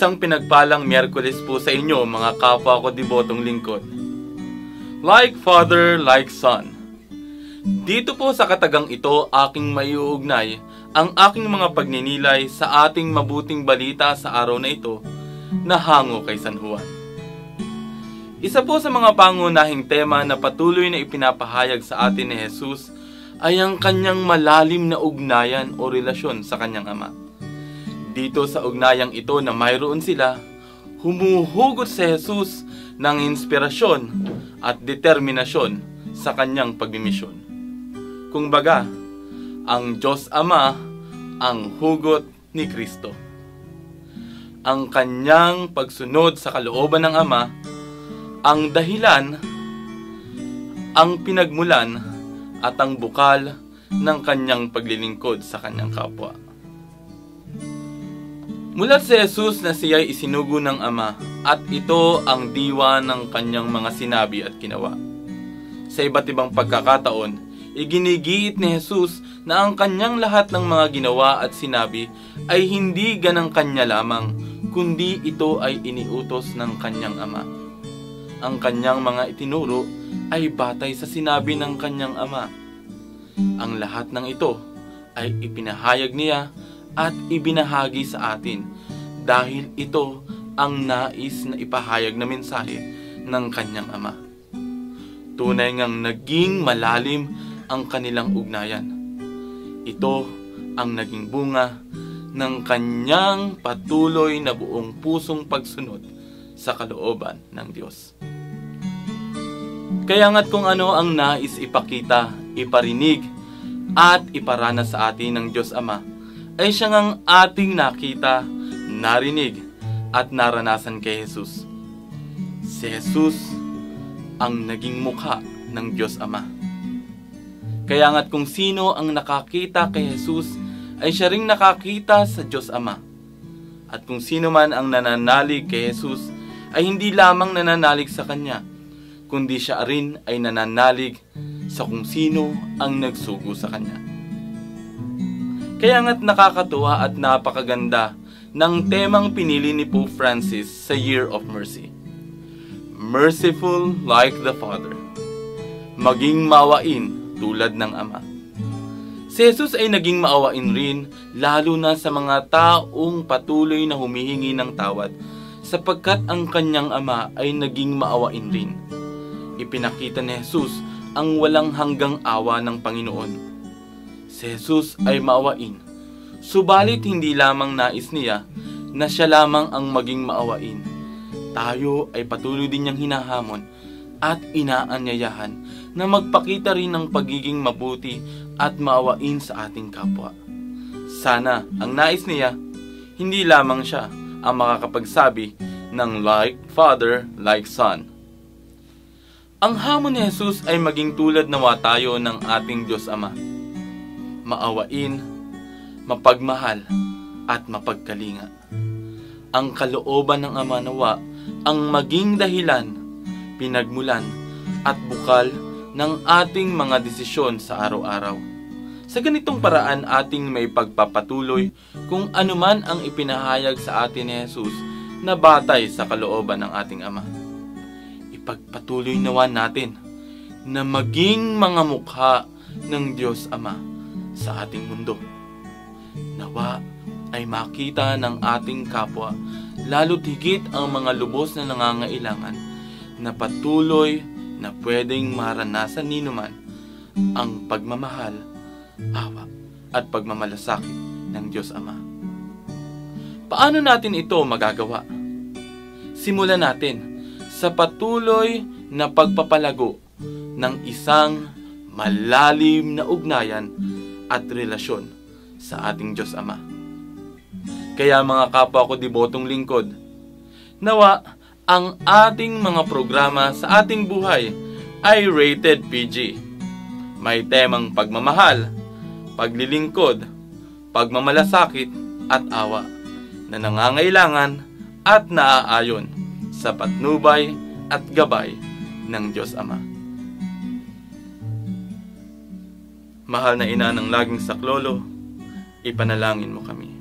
Isang pinagpalang Miyerkules po sa inyo, mga kapwa ko debotong lingkod. Like Father, like Son. Dito po sa katagang ito, aking maiuugnay ang aking mga pagninilay sa ating mabuting balita sa araw na ito na hango kay San Juan. Isa po sa mga pangunahing tema na patuloy na ipinapahayag sa atin ni Jesus ay ang kanyang malalim na ugnayan o relasyon sa kanyang Ama. Dito sa ugnayang ito na mayroon sila, humuhugot si Jesus ng inspirasyon at determinasyon sa kanyang pagmimisyon. Kung baga, ang Diyos Ama ang hugot ni Kristo. Ang kanyang pagsunod sa kalooban ng Ama ang dahilan, ang pinagmulan at ang bukal ng kanyang paglilingkod sa kanyang kapwa. Mulat si Jesus na siya'y isinugo ng Ama at ito ang diwa ng kanyang mga sinabi at ginawa. Sa iba't ibang pagkakataon, iginigiit ni Jesus na ang kanyang lahat ng mga ginawa at sinabi ay hindi ganang kanya lamang, kundi ito ay iniutos ng kanyang Ama. Ang kanyang mga itinuro ay batay sa sinabi ng kanyang Ama. Ang lahat ng ito ay ipinahayag niya at ibinahagi sa atin dahil ito ang nais na ipahayag na mensahe ng kanyang Ama. Tunay ngang naging malalim ang kanilang ugnayan. Ito ang naging bunga ng kanyang patuloy na buong pusong pagsunod sa kalooban ng Diyos. Kaya nga't kung ano ang nais ipakita, iparinig, at iparana sa atin ng Diyos Ama, ay siya ngang ating nakita, narinig, at naranasan kay Jesus. Si Jesus ang naging mukha ng Diyos Ama. Kaya nga't kung sino ang nakakita kay Jesus, ay siya ring nakakita sa Diyos Ama. At kung sino man ang nananalig kay Jesus, ay hindi lamang nananalig sa Kanya, kundi siya rin ay nananalig sa kung sino ang nagsugo sa Kanya. Kaya nga't nakakatuwa at napakaganda ng temang pinili ni Pope Francis sa Year of Mercy. Merciful like the Father. Maging maawain tulad ng Ama. Si Jesus ay naging maawain rin lalo na sa mga taong patuloy na humihingi ng tawad sapagkat ang kanyang Ama ay naging maawain rin. Ipinakita ni Jesus ang walang hanggang awa ng Panginoon. Si Jesus ay maawain, subalit hindi lamang nais niya na siya lamang ang maging maawain. Tayo ay patuloy din niyang hinahamon at inaanyayahan na magpakita rin ng pagiging mabuti at maawain sa ating kapwa. Sana ang nais niya, hindi lamang siya ang makakapagsabi ng like Father, like Son. Ang hamon ni Jesus ay maging tulad nawa tayo ng ating Diyos Ama. Maawain, mapagmahal, at mapagkalinga. Ang kalooban ng Ama nawa ang maging dahilan, pinagmulan, at bukal ng ating mga desisyon sa araw-araw. Sa ganitong paraan ating may pagpapatuloy kung anuman ang ipinahayag sa atin ni Jesus na batay sa kalooban ng ating Ama. Ipagpatuloy nawa natin na maging mga mukha ng Diyos Ama sa ating mundo. Nawa ay makita ng ating kapwa, lalo't higit ang mga lubos na nangangailangan, na patuloy na pwedeng maranasan ninuman ang pagmamahal, awa, at pagmamalasakit ng Diyos Ama. Paano natin ito magagawa? Simulan natin sa patuloy na pagpapalago ng isang malalim na ugnayan at relasyon sa ating Diyos Ama. Kaya mga kapwa ko debotong lingkod, nawa ang ating mga programa sa ating buhay ay rated PG. May temang pagmamahal, paglilingkod, pagmamalasakit at awa na nangangailangan at naaayon sa patnubay at gabay ng Diyos Ama. Mahal na Ina ng laging saklolo, ipanalangin mo kami.